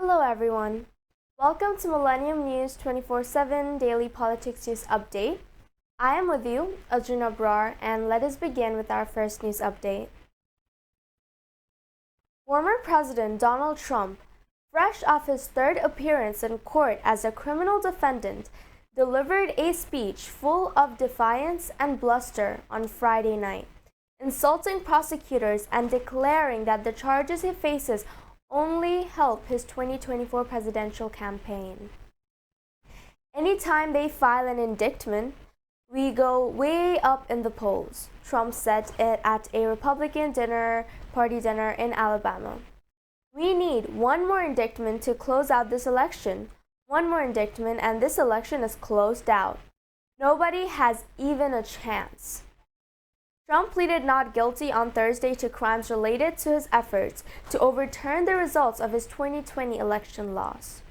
Hello everyone. Welcome to Millennium News 24/7 Daily Politics News Update. I am with you, Arjun Abrar, and let us begin with our first news update. Former President Donald Trump, fresh off his third appearance in court as a criminal defendant, delivered a speech full of defiance and bluster on Friday night, insulting prosecutors and declaring that the charges he faces only help his 2024 presidential campaign. Anytime they file an indictment, we go way up in the polls, Trump said it at a Republican party dinner in Alabama. We need one more indictment to close out this election. One more indictment and this election is closed out. Nobody has even a chance. Trump pleaded not guilty on Thursday to crimes related to his efforts to overturn the results of his 2020 election loss.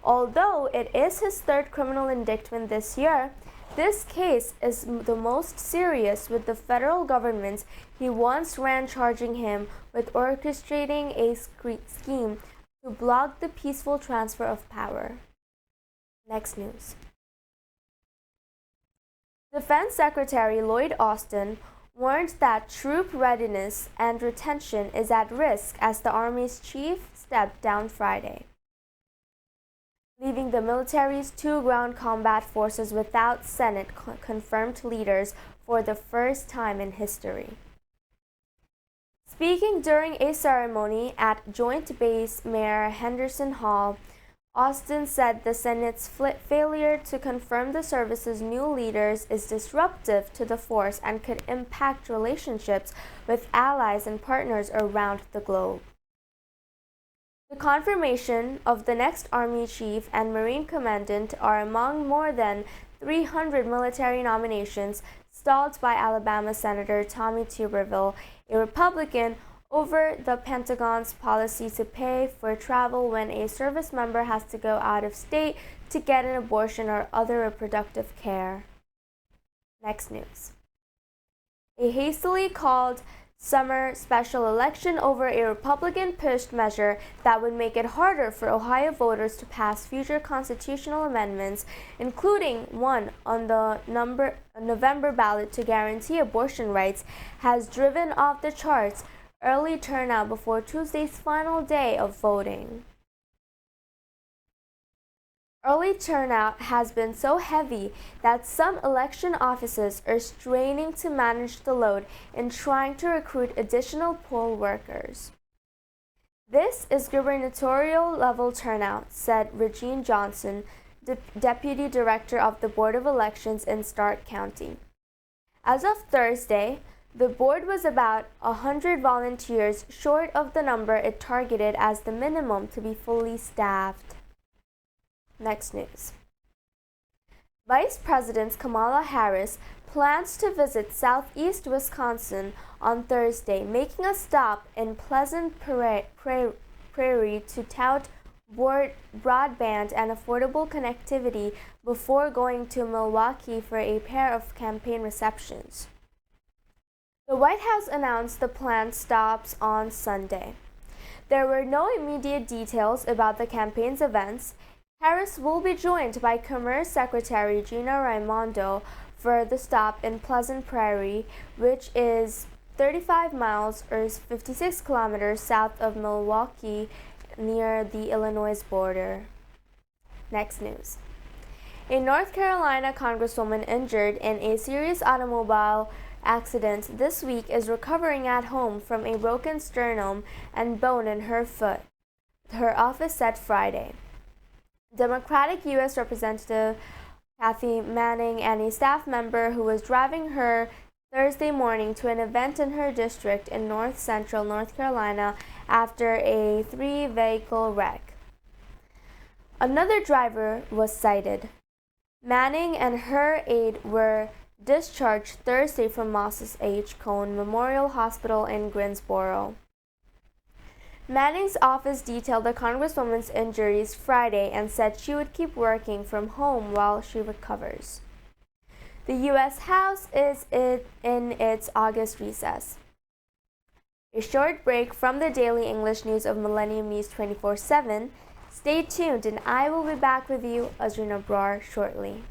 Although it is his third criminal indictment this year, this case is the most serious with the federal government he once ran, charging him with orchestrating a scheme to block the peaceful transfer of power. Next news. Defense Secretary Lloyd Austin warned that troop readiness and retention is at risk as the Army's chief stepped down Friday, leaving the military's two ground combat forces without Senate-confirmed leaders for the first time in history. Speaking during a ceremony at Joint Base Mayor Henderson Hall, Austin said the Senate's failure to confirm the service's new leaders is disruptive to the force and could impact relationships with allies and partners around the globe. The confirmation of the next Army chief and Marine commandant are among more than 300 military nominations stalled by Alabama Senator Tommy Tuberville, a Republican, over the Pentagon's policy to pay for travel when a service member has to go out of state to get an abortion or other reproductive care. Next news. A hastily called summer special election over a Republican-pushed measure that would make it harder for Ohio voters to pass future constitutional amendments, including one on the November ballot to guarantee abortion rights, has driven off the charts early turnout before Tuesday's final day of voting. Early turnout has been so heavy that some election offices are straining to manage the load in trying to recruit additional poll workers. This is gubernatorial-level turnout, said Regine Johnson, Deputy Director of the Board of Elections in Stark County. As of Thursday, the board was about 100 volunteers short of the number it targeted as the minimum to be fully staffed. Next news. Vice President Kamala Harris plans to visit southeast Wisconsin on Thursday, making a stop in Pleasant Prairie to tout broadband and affordable connectivity before going to Milwaukee for a pair of campaign receptions. The White House announced the planned stops on Sunday. There were no immediate details about the campaign's events. Harris will be joined by Commerce Secretary Gina Raimondo for the stop in Pleasant Prairie, which is 35 miles or 56 kilometers south of Milwaukee near the Illinois border. Next news. A North Carolina congresswoman injured in a serious automobile accident this week is recovering at home from a broken sternum and bone in her foot, her office said Friday. Democratic U.S. Representative Kathy Manning and a staff member who was driving her Thursday morning to an event in her district in north central North Carolina after a three-vehicle wreck. Another driver was cited. Manning and her aide were discharged Thursday from Moses H. Cone Memorial Hospital in Greensboro. Manning's office detailed the Congresswoman's injuries Friday and said she would keep working from home while she recovers. The U.S. House is in its August recess. A short break from the daily English news of Millennium News 24/7. Stay tuned and I will be back with you, Azrina Brar, shortly.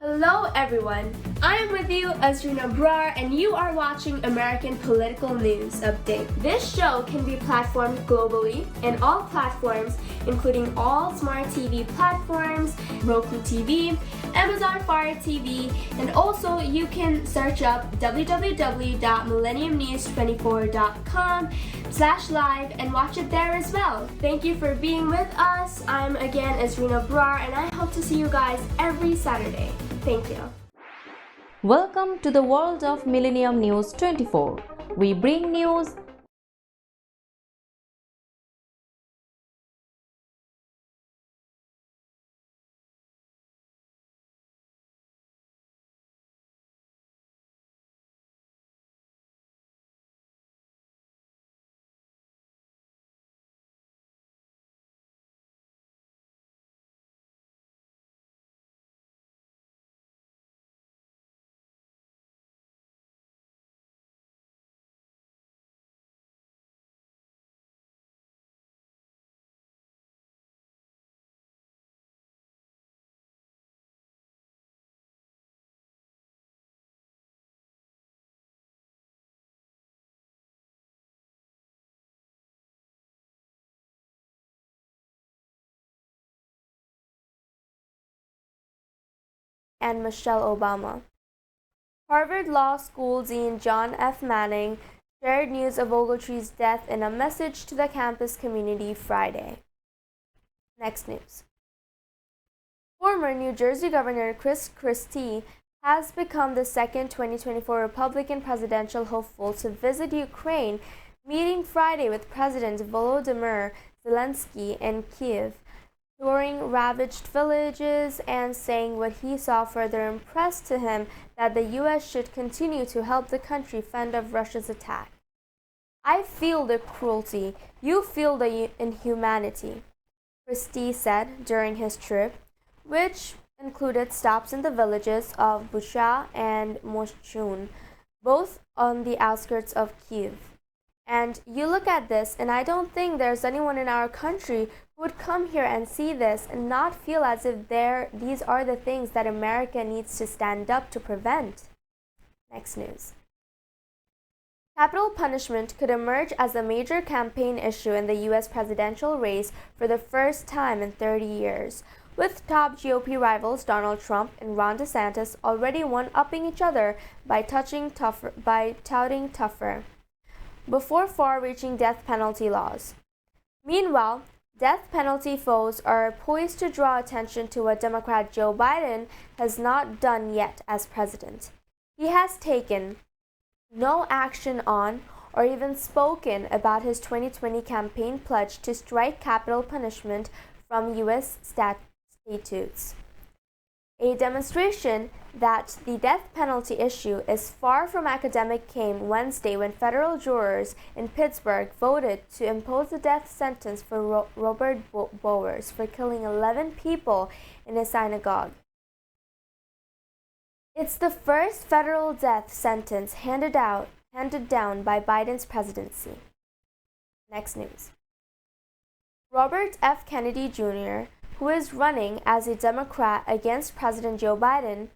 Hello everyone, I am with you, Azrina Brar, and you are watching American Political News Update. This show can be platformed globally in all platforms, including all smart TV platforms, Roku TV, Amazon Fire TV, and also you can search up www.millenniumnews24.com/live and watch it there as well. Thank you for being with us. I'm again Azrina Brar, and I hope to see you guys every Saturday. Thank you. Welcome to the world of Millennium News 24. We bring news and Michelle Obama. Harvard Law School Dean John F. Manning shared news of Ogletree's death in a message to the campus community Friday. Next news. Former New Jersey Governor Chris Christie has become the second 2024 Republican presidential hopeful to visit Ukraine, meeting Friday with President Volodymyr Zelensky in Kyiv, touring ravaged villages and saying what he saw further impressed to him that the U.S. should continue to help the country fend off Russia's attack. "I feel the cruelty. You feel the inhumanity," Christie said during his trip, which included stops in the villages of Bucha and Moshchun, both on the outskirts of Kyiv. "And you look at this, and I don't think there's anyone in our country who would come here and see this and not feel as if these are the things that America needs to stand up to prevent." Next news. Capital punishment could emerge as a major campaign issue in the U.S. presidential race for the first time in 30 years, with top GOP rivals Donald Trump and Ron DeSantis already one-upping each other by touting tougher, before far-reaching death penalty laws. Meanwhile, death penalty foes are poised to draw attention to what Democrat Joe Biden has not done yet as president. He has taken no action on or even spoken about his 2020 campaign pledge to strike capital punishment from U.S. statutes. A demonstration that the death penalty issue is far from academic came Wednesday when federal jurors in Pittsburgh voted to impose a death sentence for Robert Bowers for killing 11 people in a synagogue. It's the first federal death sentence handed down by Biden's presidency. Next news. Robert F. Kennedy Jr., who is running as a Democrat against President Joe Biden,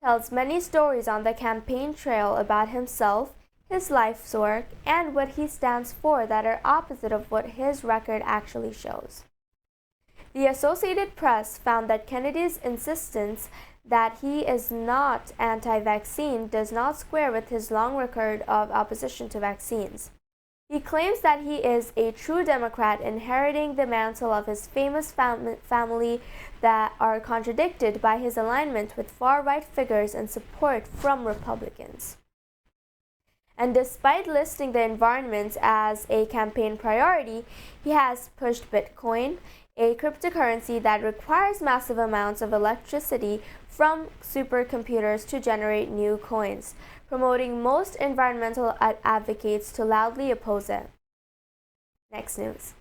tells many stories on the campaign trail about himself, his life's work, and what he stands for that are opposite of what his record actually shows. The Associated Press found that Kennedy's insistence that he is not anti-vaccine does not square with his long record of opposition to vaccines. He claims that he is a true Democrat inheriting the mantle of his famous family that are contradicted by his alignment with far-right figures and support from Republicans. And despite listing the environment as a campaign priority, he has pushed Bitcoin, a cryptocurrency that requires massive amounts of electricity from supercomputers to generate new coins, promoting most environmental advocates to loudly oppose it. Next news.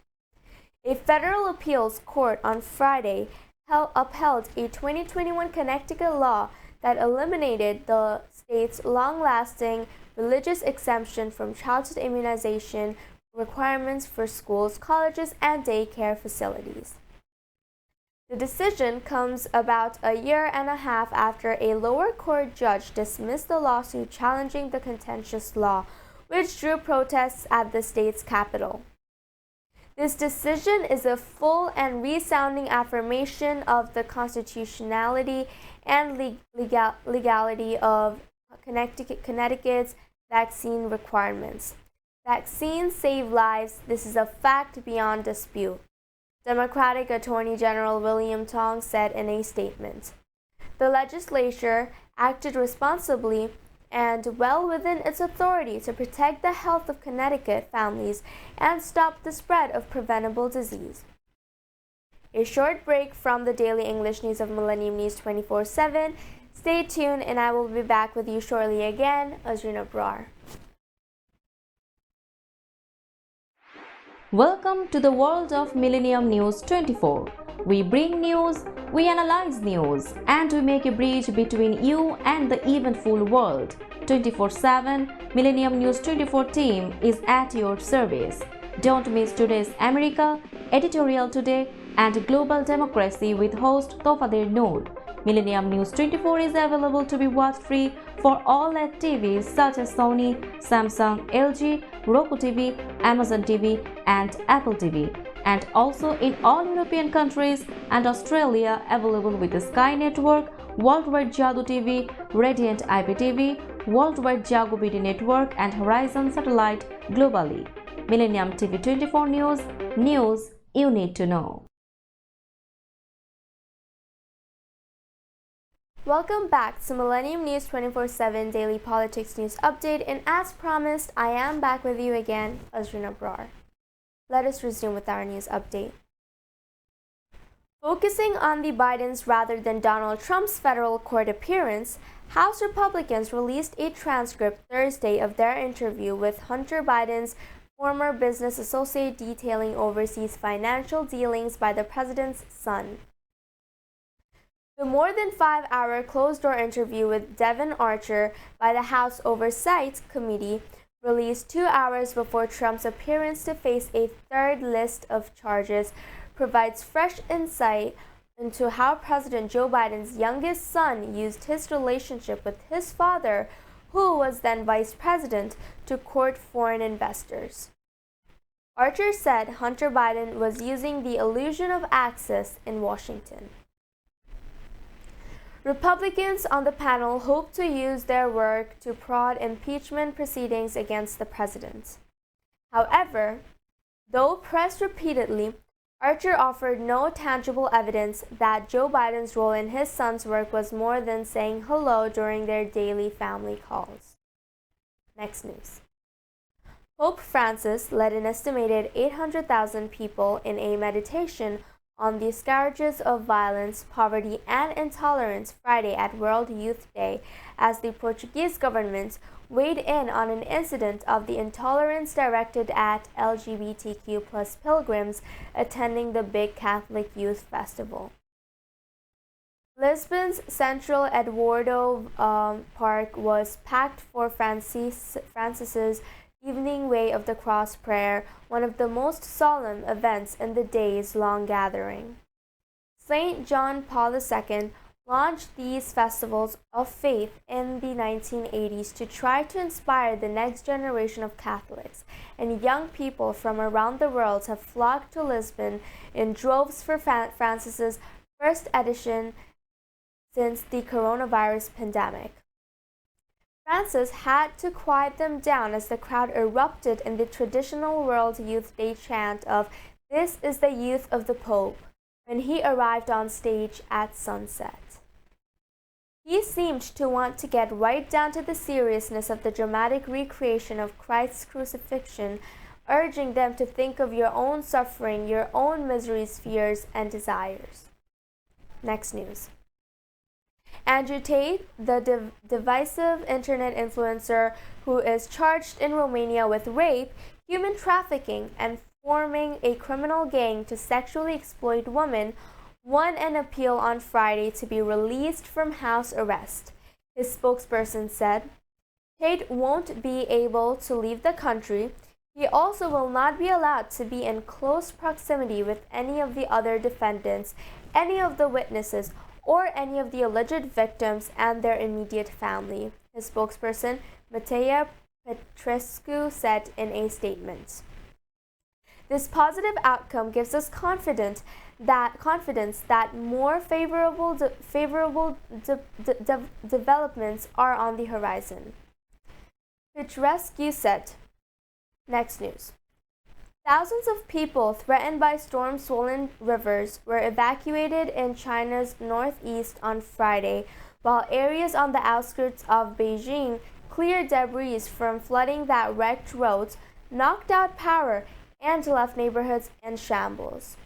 A federal appeals court on Friday upheld a 2021 Connecticut law that eliminated the state's long-lasting religious exemption from childhood immunization requirements for schools, colleges, and daycare facilities. The decision comes about a year and a half after a lower court judge dismissed the lawsuit challenging the contentious law, which drew protests at the state's capital. This decision is a full and resounding affirmation of the constitutionality and legality of Connecticut's vaccine requirements. Vaccines save lives. This is a fact beyond dispute, Democratic Attorney General William Tong said in a statement. The legislature acted responsibly and well within its authority to protect the health of Connecticut families and stop the spread of preventable disease. A short break from the daily English news of Millennium News 24/7. Stay tuned and I will be back with you shortly again. Azrina Brar. Welcome to the world of Millennium News 24. We bring news, we analyze news, and we make a bridge between you and the eventful world. 24/7 Millennium News 24 team is at your service. Don't miss today's America, Editorial Today, and Global Democracy with host Tofader Noor. Millennium News 24 is available to be watched free for all LED TVs such as Sony, Samsung, LG, Roku TV, Amazon TV, and Apple TV, and also in all European countries and Australia, available with the Sky Network, Worldwide Jadoo TV, Radiant IPTV, Worldwide Jago BD Network, and Horizon Satellite globally. Millennium TV 24 News you need to know. Welcome back to Millennium News 24/7 Daily Politics News Update, and as promised, I am back with you again, Azrina Brar. Let us resume with our news update. Focusing on the Bidens rather than Donald Trump's federal court appearance, House Republicans released a transcript Thursday of their interview with Hunter Biden's former business associate detailing overseas financial dealings by the president's son. The more than 5-hour closed-door interview with Devon Archer by the House Oversight Committee, released 2 hours before Trump's appearance to face a third list of charges, provides fresh insight into how President Joe Biden's youngest son used his relationship with his father, who was then vice president, to court foreign investors. Archer said Hunter Biden was using the illusion of access in Washington. Republicans on the panel hope to use their work to prod impeachment proceedings against the president. However, though pressed repeatedly, Archer offered no tangible evidence that Joe Biden's role in his son's work was more than saying hello during their daily family calls. Next news. Pope Francis led an estimated 800,000 people in a meditation on the scourges of violence, poverty, and intolerance Friday at World Youth Day, as the Portuguese government weighed in on an incident of the intolerance directed at LGBTQ+ pilgrims attending the big Catholic Youth Festival. Lisbon's Central Eduardo Park was packed for Francis's Evening Way of the Cross prayer, one of the most solemn events in the days-long gathering. St. John Paul II launched these festivals of faith in the 1980s to try to inspire the next generation of Catholics, and young people from around the world have flocked to Lisbon in droves for Francis's first edition since the coronavirus pandemic. Francis had to quiet them down as the crowd erupted in the traditional World Youth Day chant of "This is the youth of the Pope" when he arrived on stage at sunset. He seemed to want to get right down to the seriousness of the dramatic recreation of Christ's crucifixion, urging them to think of your own suffering, your own miseries, fears, and desires. Next news. Andrew Tate, the divisive internet influencer who is charged in Romania with rape, human trafficking, and forming a criminal gang to sexually exploit women, won an appeal on Friday to be released from house arrest. his spokesperson said. Tate won't be able to leave the country. He also will not be allowed to be in close proximity with any of the other defendants, any of the witnesses, or any of the alleged victims and their immediate family, his spokesperson, Matea Petrescu, said in a statement. This positive outcome gives us confidence that more favorable developments are on the horizon. Petrescu said. Next news. Thousands of people threatened by storm-swollen rivers were evacuated in China's northeast on Friday, while areas on the outskirts of Beijing cleared debris from flooding that wrecked roads, knocked out power, and left neighborhoods in shambles.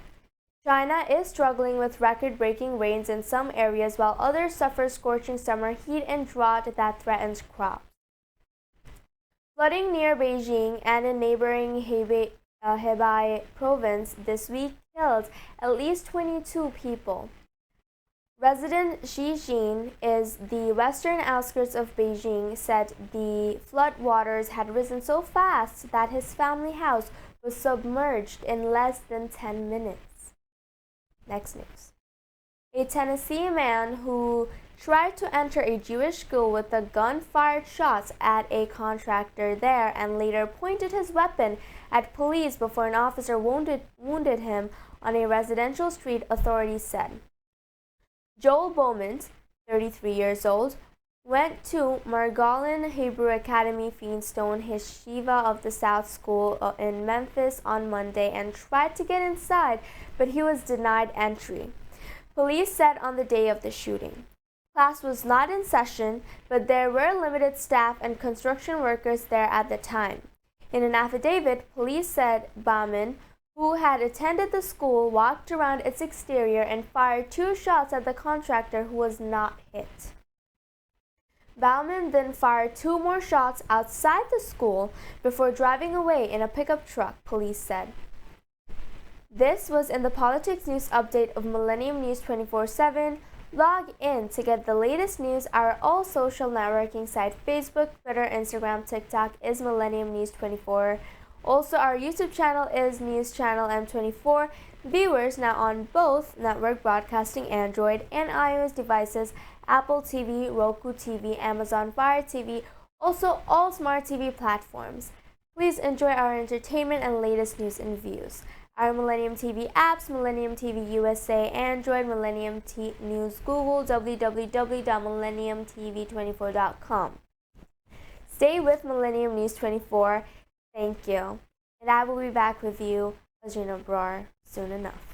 China is struggling with record-breaking rains in some areas, while others suffer scorching summer heat and drought that threatens crops. Flooding near Beijing and in neighboring Hebei province this week killed at least 22 people. Resident Xi Jin is the western outskirts of Beijing said the flood waters had risen so fast that his family house was submerged in less than 10 minutes. Next news. A Tennessee man who tried to enter a Jewish school with a gun fired shots at a contractor there and later pointed his weapon at police before an officer wounded him on a residential street, authorities said. Joel Beaumont, 33 years old, went to Margolin Hebrew Academy Feenstone Yeshiva of the South School in Memphis on Monday and tried to get inside, but he was denied entry. Police said on the day of the shooting. Class was not in session, but there were limited staff and construction workers there at the time. In an affidavit, police said Bauman, who had attended the school, walked around its exterior and fired 2 shots at the contractor who was not hit. Bauman then fired 2 more shots outside the school before driving away in a pickup truck, police said. This was in the Politics News update of Millennium News 24/7. Log in to get the latest news. Our all social networking site, Facebook, Twitter, Instagram, TikTok is Millennium News 24. Also, our YouTube channel is News Channel M24. Viewers now on both network broadcasting Android and iOS devices, Apple TV, Roku TV, Amazon Fire TV, also all smart TV platforms. Please enjoy our entertainment and latest news and views. Our Millennium TV apps, Millennium TV USA, Android, Millennium News Google, www.millenniumtv24.com. Stay with Millennium News 24. Thank you. And I will be back with you, Azrina Brar, soon enough.